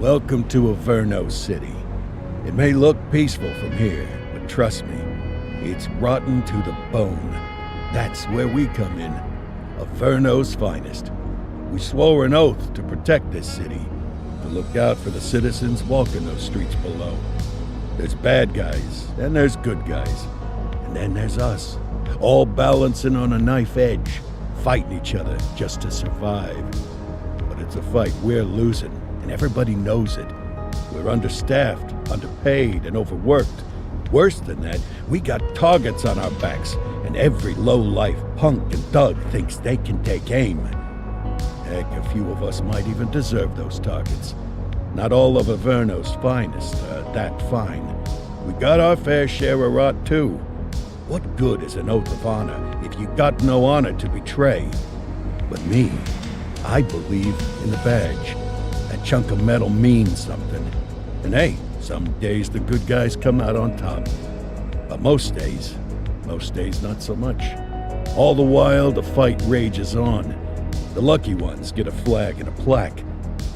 Welcome to Averno City. It may look peaceful from here, but trust me, it's rotten to the bone. That's where we come in. Averno's finest. We swore an oath to protect this city, to look out for the citizens walking those streets below. There's bad guys, and there's good guys. And then there's us, all balancing on a knife edge, fighting each other just to survive. But it's a fight we're losing, and everybody knows it. We're understaffed, underpaid, and overworked. Worse than that, we got targets on our backs, and every low-life punk and thug thinks they can take aim. Heck, a few of us might even deserve those targets. Not all of Averno's finest are that fine. We got our fair share of rot, too. What good is an oath of honor if you got no honor to betray? But me, I believe in the badge. That chunk of metal means something. And hey, some days the good guys come out on top. But most days not so much. All the while, the fight rages on. The lucky ones get a flag and a plaque.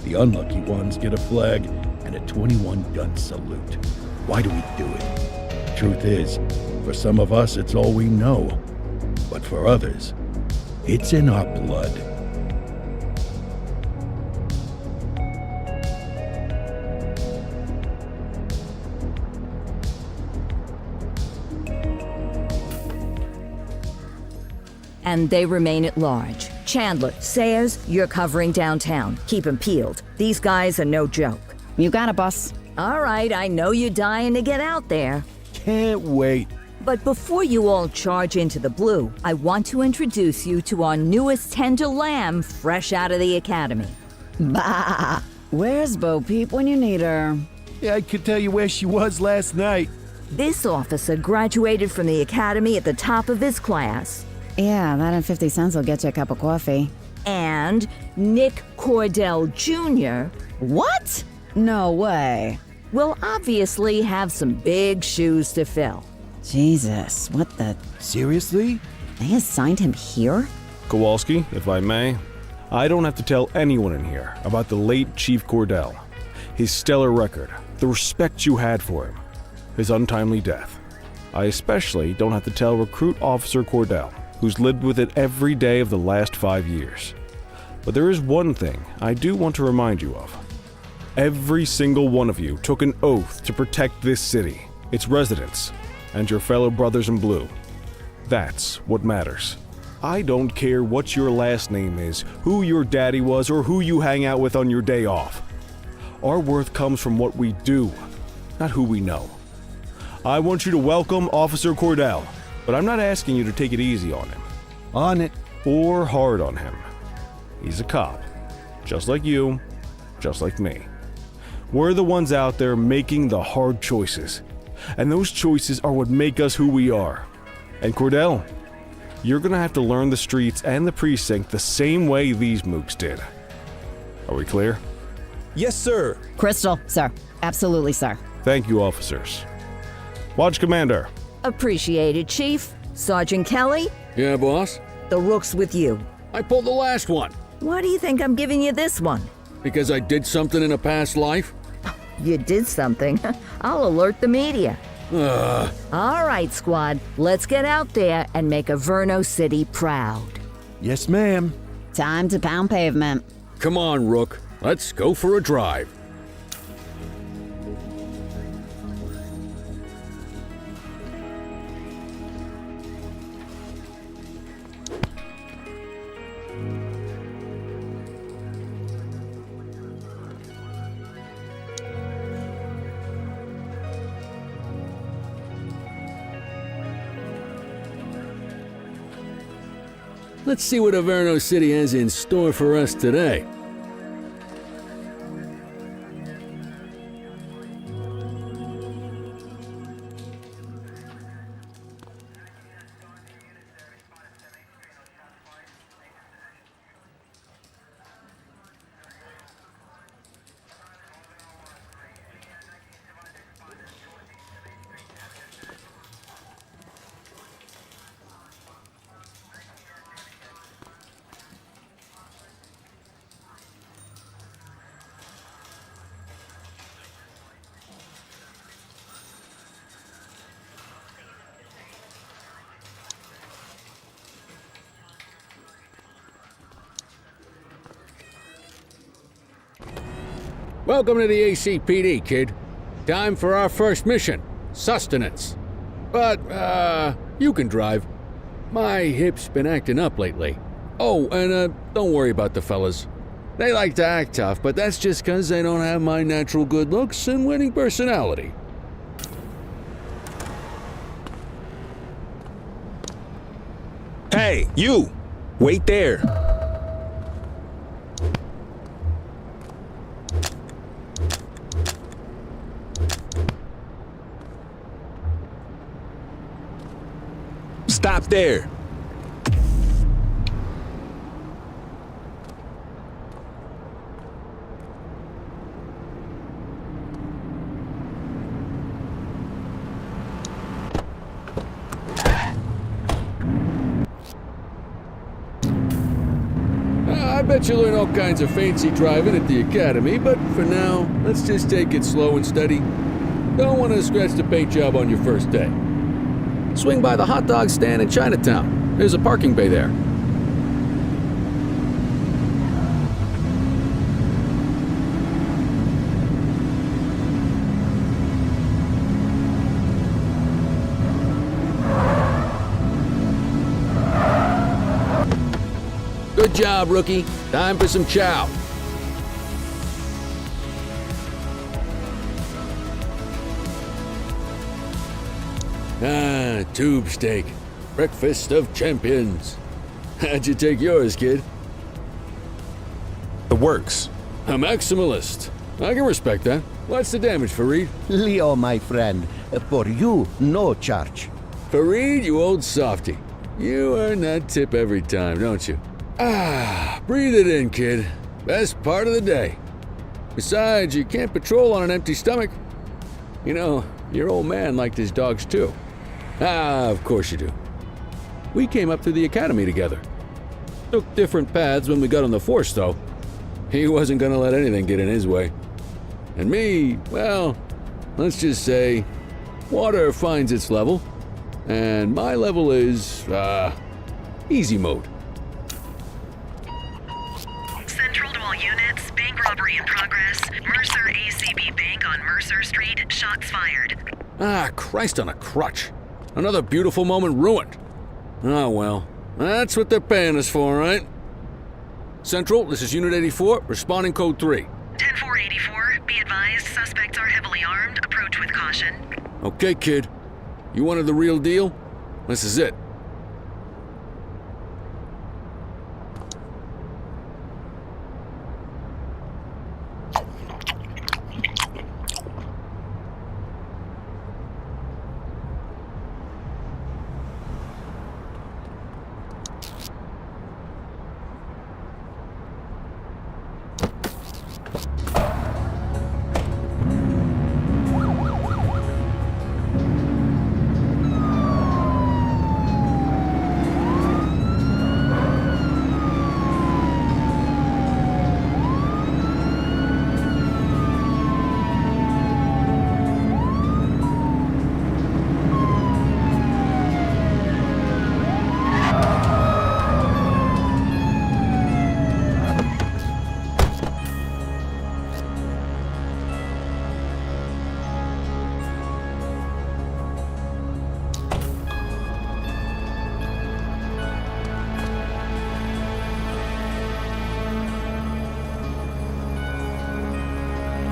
The unlucky ones get a flag and a 21-gun salute. Why do we do it? Truth is, for some of us, it's all we know. But for others, it's in our blood. And they remain at large. Chandler, Sayers, you're covering downtown. Keep 'em peeled. These guys are no joke. You got it, boss. All right, I know you're dying to get out there. Can't wait. But before you all charge into the blue, I want to introduce you to our newest tender lamb fresh out of the academy. Bah! Where's Bo Peep when you need her? Yeah, I could tell you where she was last night. This officer graduated from the academy at the top of his class. Yeah, that and 50 cents will get you a cup of coffee. And Nick Cordell Jr. What? No way. will obviously have some big shoes to fill. Jesus, what the... Seriously? They assigned him here? Kowalski, if I may, I don't have to tell anyone in here about the late Chief Cordell, his stellar record, the respect you had for him, his untimely death. I especially don't have to tell Recruit Officer Cordell, who's lived with it every day of the last 5 years. But there is one thing I do want to remind you of. Every single one of you took an oath to protect this city, its residents, and your fellow brothers in blue. That's what matters. I don't care what your last name is, who your daddy was, or who you hang out with on your day off. Our worth comes from what we do, not who we know. I want you to welcome Officer Cordell, but I'm not asking you to take it easy on him. On it. Or hard on him. He's a cop, just like you, just like me. We're the ones out there making the hard choices, and those choices are what make us who we are. And Cordell, you're gonna have to learn the streets and the precinct the same way these mooks did. Are we clear? Yes, sir. Crystal, sir. Absolutely, sir. Thank you, officers. Watch Commander. Appreciated, Chief. Sergeant Kelly, Yeah, boss? the rook's with you. I pulled the last one. Why do you think I'm giving you this one? Because I did something in a past life? You did something. I'll alert the media. Ugh. All right, squad. Let's get out there and make Averno City proud. Yes, ma'am. Time to pound pavement. Come on, Rook. Let's go for a drive. Let's see what Averno City has in store for us today. Welcome to the ACPD, kid. Time for our first mission, sustenance. But, you can drive. My hip's been acting up lately. Oh, and, don't worry about the fellas. They like to act tough, but that's just 'cause they don't have my natural good looks and winning personality. Hey, you! Wait there. Stop there. I bet you learn all kinds of fancy driving at the academy, but for now, let's just take it slow and steady. Don't want to scratch the paint job on your first day. Swing by the hot dog stand in Chinatown. There's a parking bay there. Good job, rookie. Time for some chow. Ah, tube steak. Breakfast of champions. How'd you take yours, kid? The works. A maximalist. I can respect that. What's the damage, Fareed? Leo, my friend, for you, no charge. Fareed, you old softy. You earn that tip every time, don't you? Ah, breathe it in, kid. Best part of the day. Besides, you can't patrol on an empty stomach. You know, your old man liked his dogs too. Ah, of course you do. We came up through the academy together. Took different paths when we got on the force, though. He wasn't gonna let anything get in his way. And me, well, let's just say, water finds its level. And my level is, easy mode. Central to all units, bank robbery in progress. Mercer ACB Bank on Mercer Street, shots fired. Ah, Christ on a crutch. Another beautiful moment ruined. Oh well, that's what they're paying us for, right? Central, this is Unit 84, responding code 3. 10-484, be advised, suspects are heavily armed, approach with caution. Okay, kid. You wanted the real deal? This is it.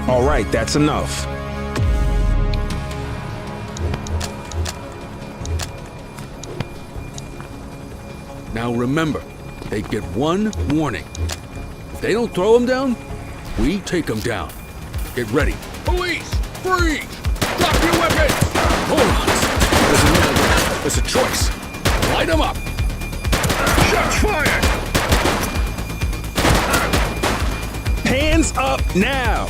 All right, that's enough. Now remember, they get one warning. If they don't throw them down, we take them down. Get ready. Police! Freeze! Drop your weapons! Hold on. There's a choice. Light them up. Shots fired! Hands up now!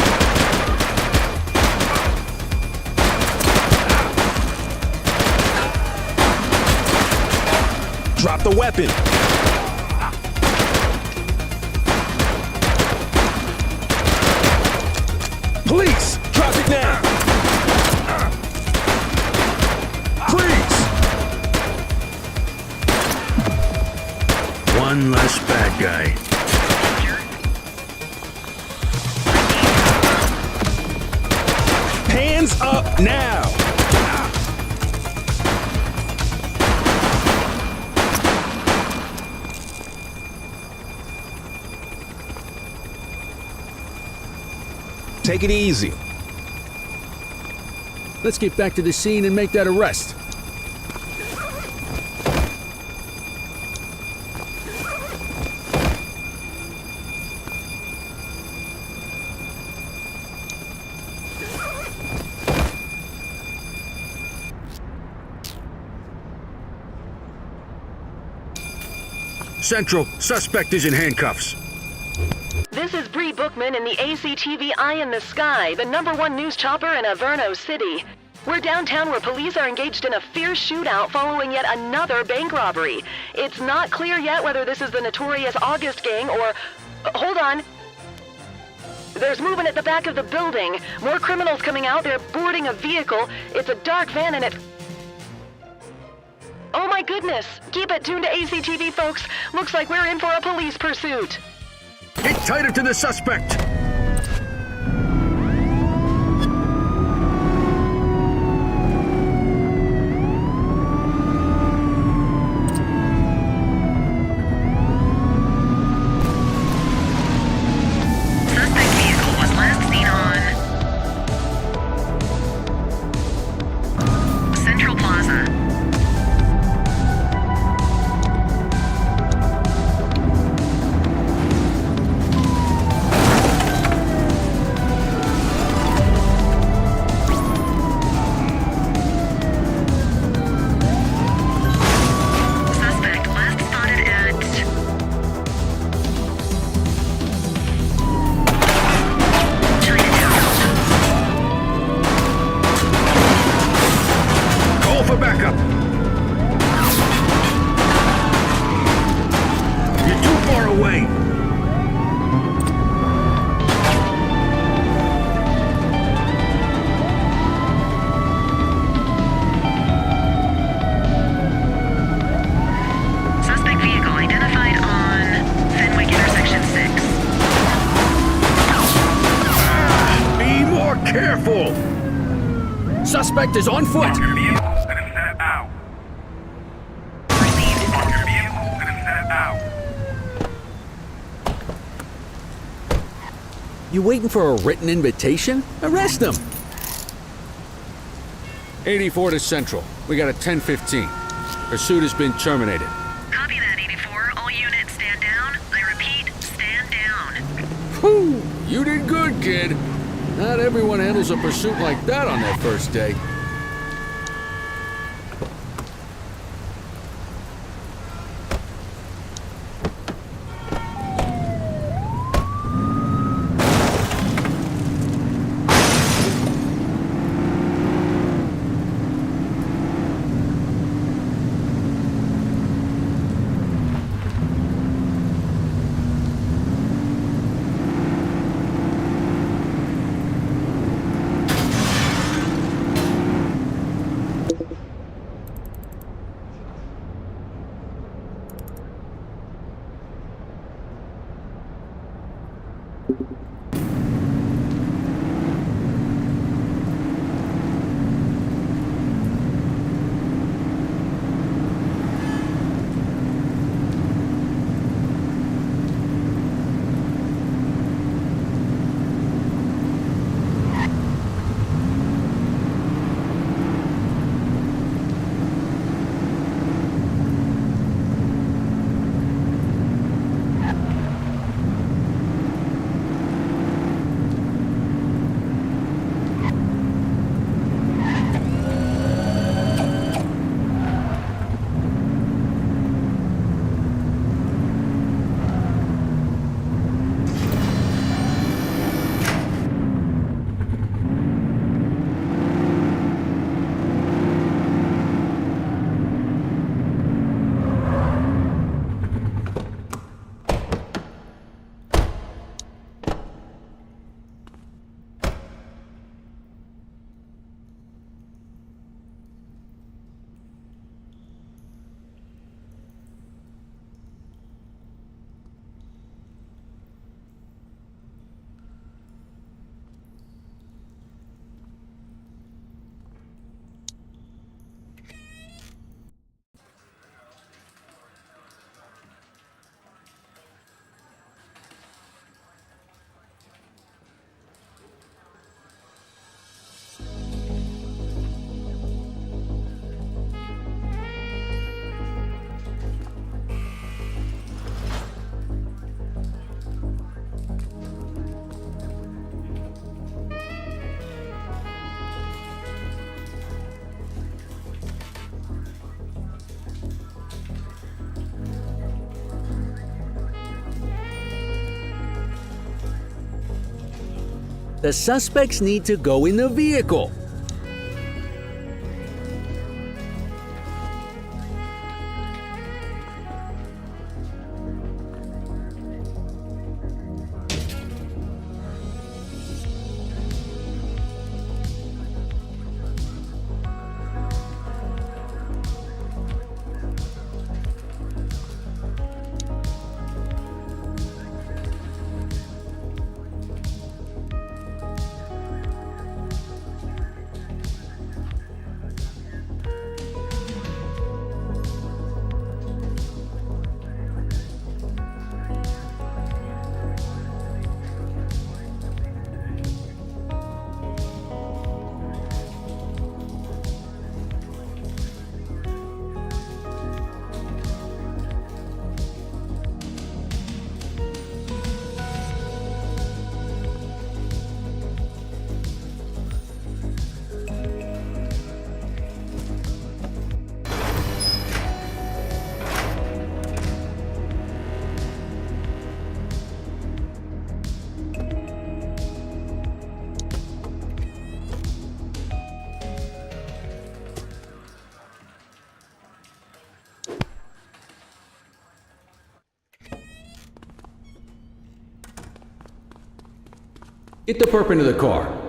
Drop the weapon! Police! Drop it now! Freeze! One less bad guy. Hands up now! Take it easy. Let's get back to the scene and make that arrest. Central, suspect is in handcuffs. This is Bree Bookman in the ACTV Eye in the Sky, the #1 news chopper in Averno City. We're downtown where police are engaged in a fierce shootout following yet another bank robbery. It's not clear yet whether this is the notorious August gang or... Hold on. There's movement at the back of the building. More criminals coming out. They're boarding a vehicle. It's a dark van and it... Oh my goodness! Keep it tuned to ACTV, folks. Looks like we're in for a police pursuit. Get tighter to the suspect! Suspect vehicle was last seen on Central Plaza. Suspect last spotted at Chinatown. Call for backup! You're too far away! Suspect vehicle identified on Fenwick Intersection 6. Be more careful! Suspect is on foot! You waiting for a written invitation? Arrest him! 84 to Central. We got a 10:15. Pursuit has been terminated. Copy that, 84. All units stand down. I repeat, stand down. Whew! You did good, kid. Not everyone handles a pursuit like that on their first day. The suspects need to go in the vehicle. Get the perp into the car.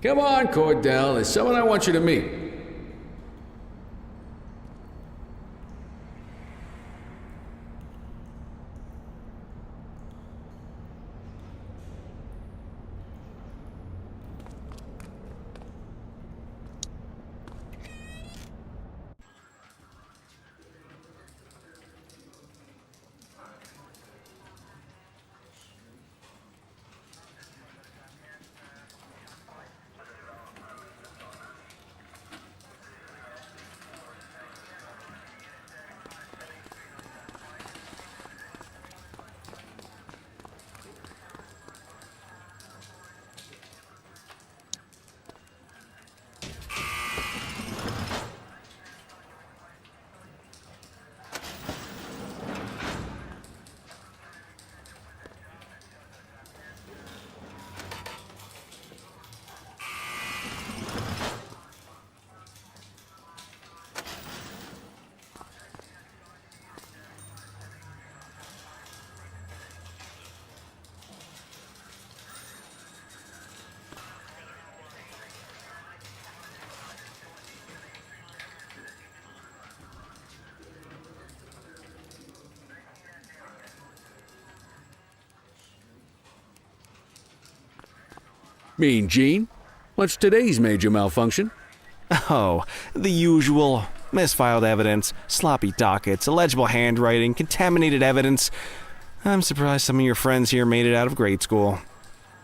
Come on, Cordell. There's someone I want you to meet. Mean Gene, what's today's major malfunction? Oh, the usual. Misfiled evidence, sloppy dockets, illegible handwriting, contaminated evidence. I'm surprised some of your friends here made it out of grade school.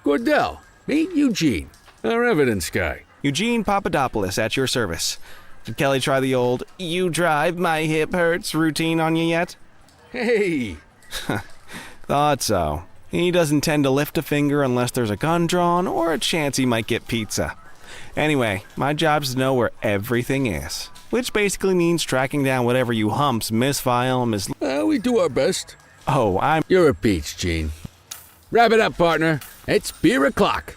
Cordell, meet Eugene, our evidence guy. Eugene Papadopoulos at your service. Did Kelly try the old, "you drive, my hip hurts" routine on you yet? Hey! Thought so. He doesn't tend to lift a finger unless there's a gun drawn or a chance he might get pizza. Anyway, my job's to know where everything is, which basically means tracking down whatever you humps misfile, We do our best. Oh, You're a peach, Gene. Wrap it up, partner. It's beer o'clock.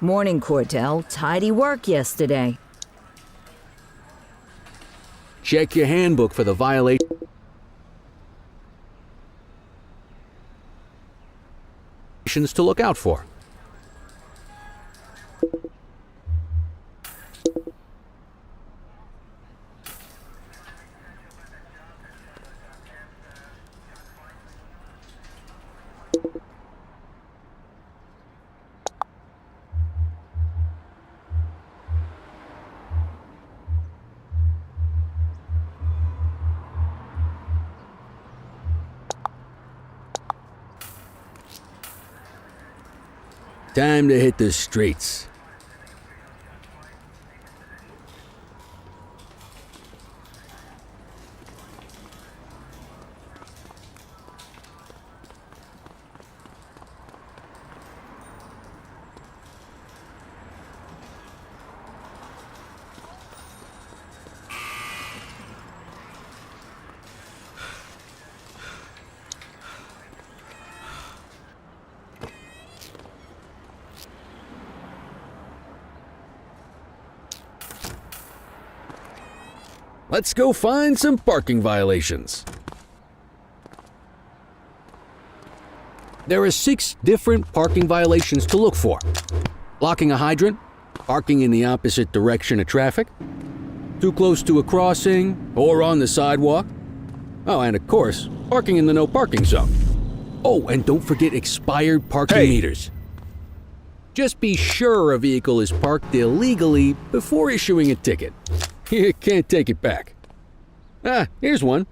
Morning, Cordell. Tidy work yesterday. Check your handbook for the violations to look out for. Time to hit the streets. Let's go find some parking violations. There are 6 different parking violations to look for. Blocking a hydrant, parking in the opposite direction of traffic, too close to a crossing or on the sidewalk. Oh, and of course, parking in the no parking zone. Oh, and don't forget expired parking meters. Just be sure a vehicle is parked illegally before issuing a ticket. You can't take it back. Ah, here's one.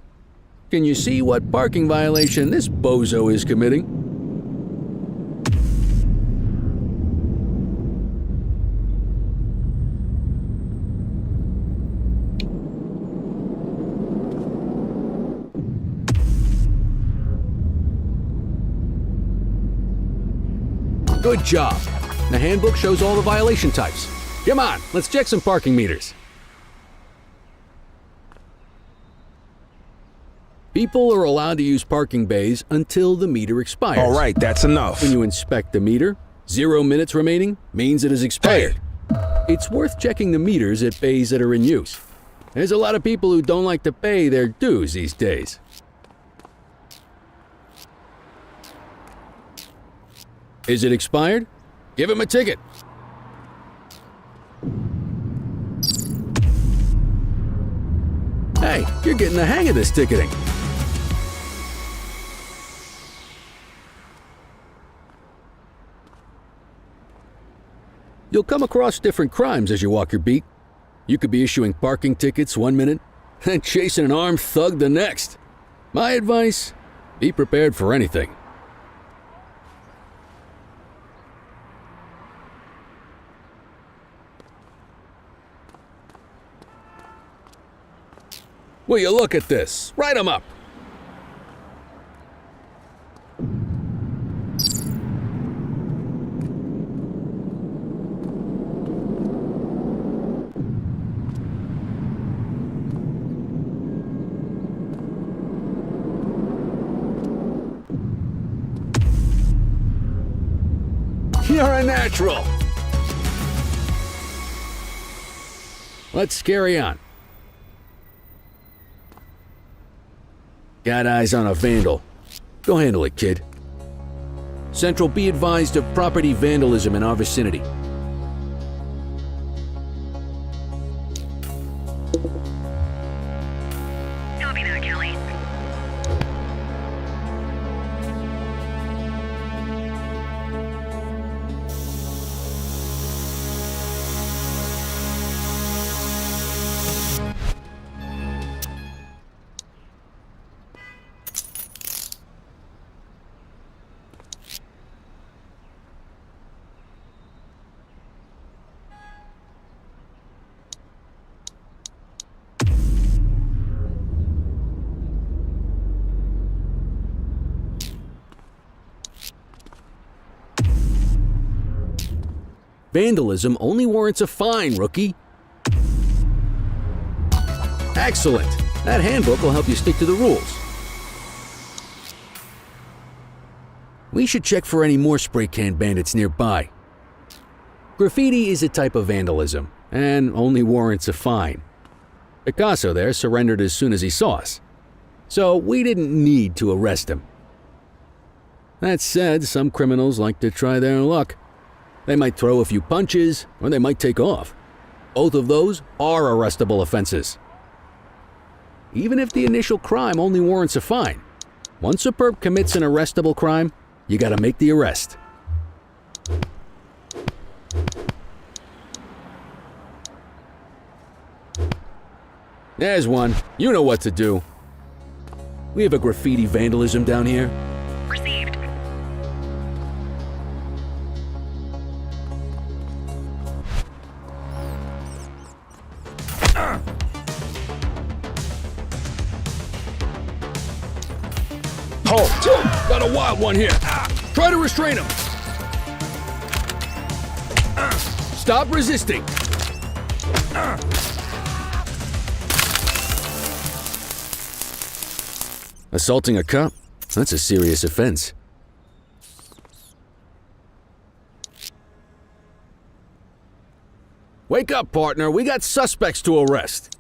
Can you see what parking violation this bozo is committing? Good job. The handbook shows all the violation types. Come on, let's check some parking meters. People are allowed to use parking bays until the meter expires. All right, that's enough. When you inspect the meter, 0 minutes remaining means it has expired. It's worth checking the meters at bays that are in use. There's a lot of people who don't like to pay their dues these days. Is it expired? Give him a ticket. Hey, you're getting the hang of this ticketing. You'll come across different crimes as you walk your beat. You could be issuing parking tickets 1 minute and chasing an armed thug the next. My advice, be prepared for anything. Will you look at this? Write 'em up. You're a natural. Let's carry on. Got eyes on a vandal. Go handle it, kid. Central, be advised of property vandalism in our vicinity. Copy that, Kelly. Vandalism only warrants a fine, rookie. Excellent. That handbook will help you stick to the rules. We should check for any more spray can bandits nearby. Graffiti is a type of vandalism and only warrants a fine. Picasso there surrendered as soon as he saw us, so we didn't need to arrest him. That said, some criminals like to try their luck. They might throw a few punches, or they might take off. Both of those are arrestable offenses. Even if the initial crime only warrants a fine, once a perp commits an arrestable crime, you gotta make the arrest. There's one. You know what to do. We have a graffiti vandalism down here. Received. Halt! Got a wild one here. Try to restrain him. Stop resisting. Assaulting a cop? That's a serious offense. Wake up, partner. We got suspects to arrest.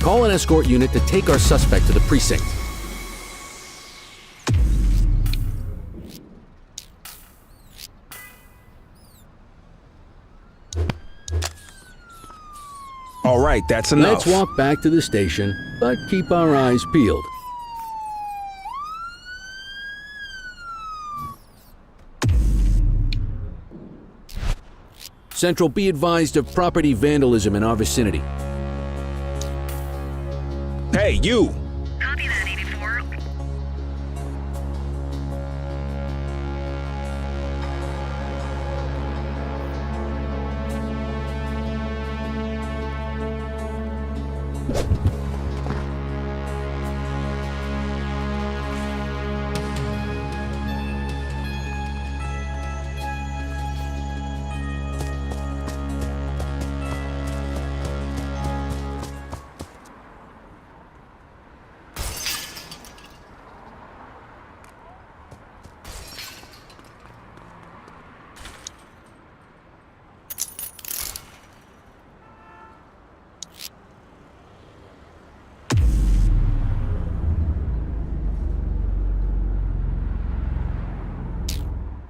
Call an escort unit to take our suspect to the precinct. All right, that's enough. Let's walk back to the station, but keep our eyes peeled. Central, be advised of property vandalism in our vicinity. Hey, you! Copy that, 84.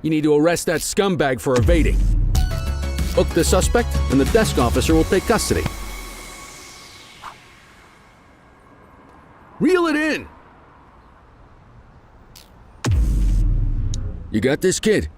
You need to arrest that scumbag for evading. Book the suspect, and the desk officer will take custody. Reel it in! You got this, kid?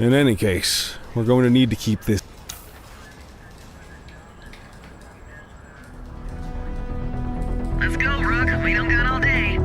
In any case, we're going to need to keep this. Let's go, Rook. We don't got all day.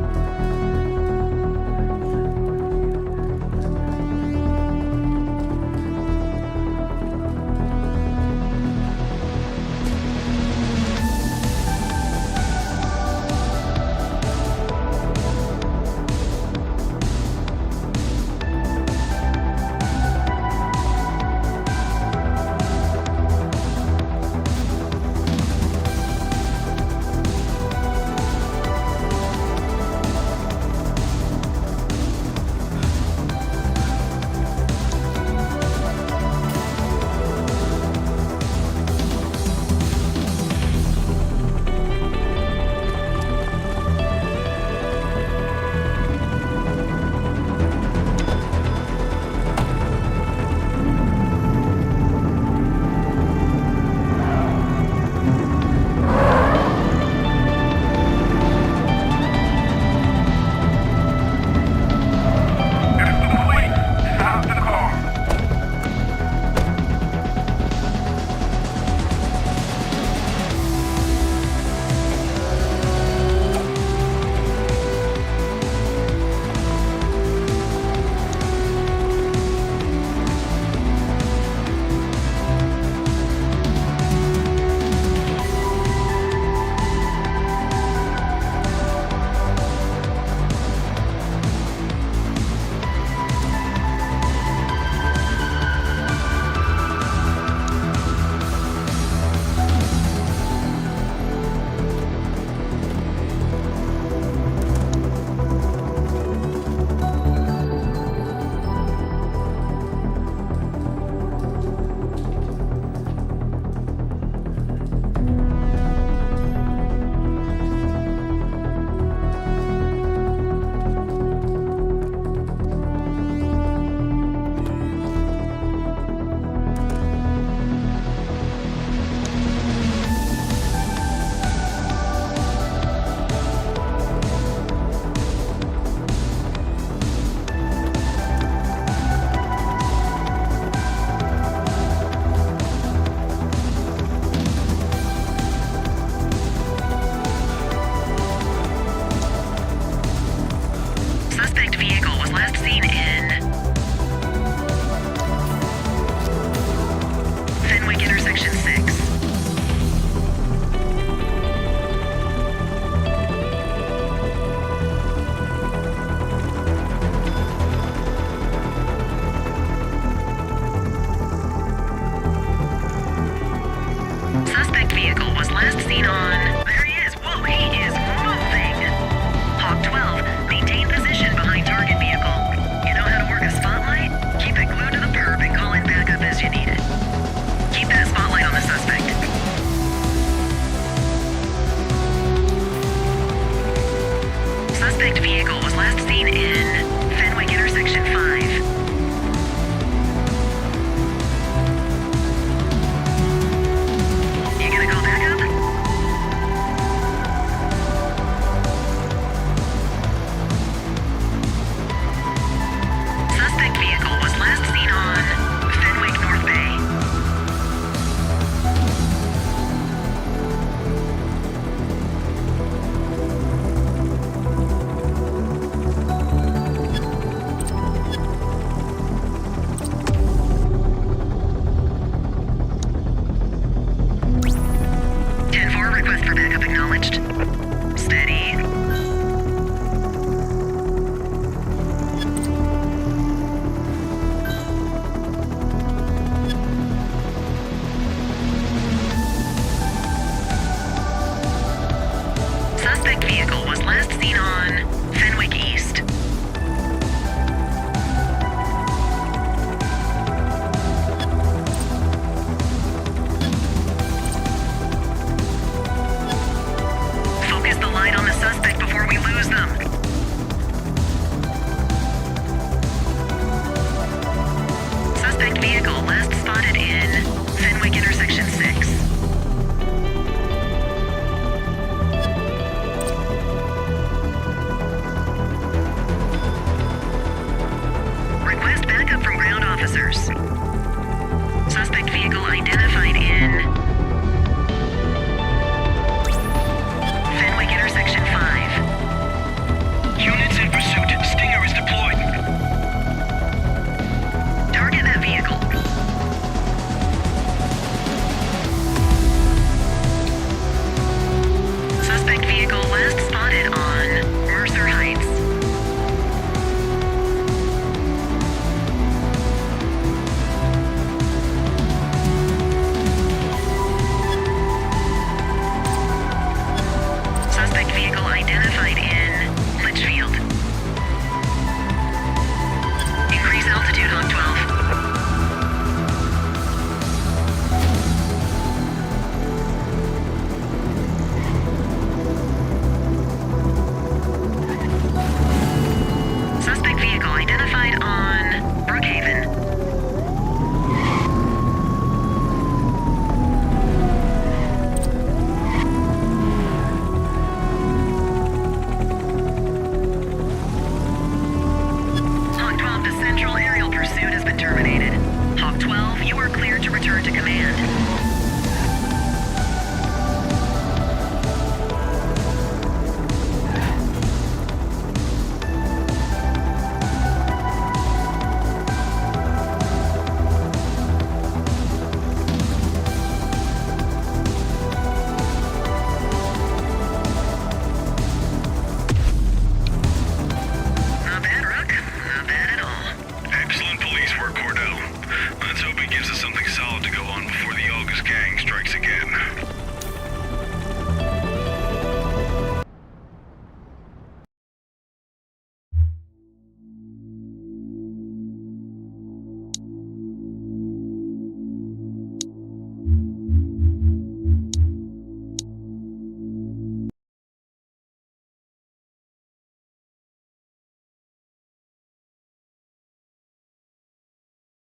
return to command.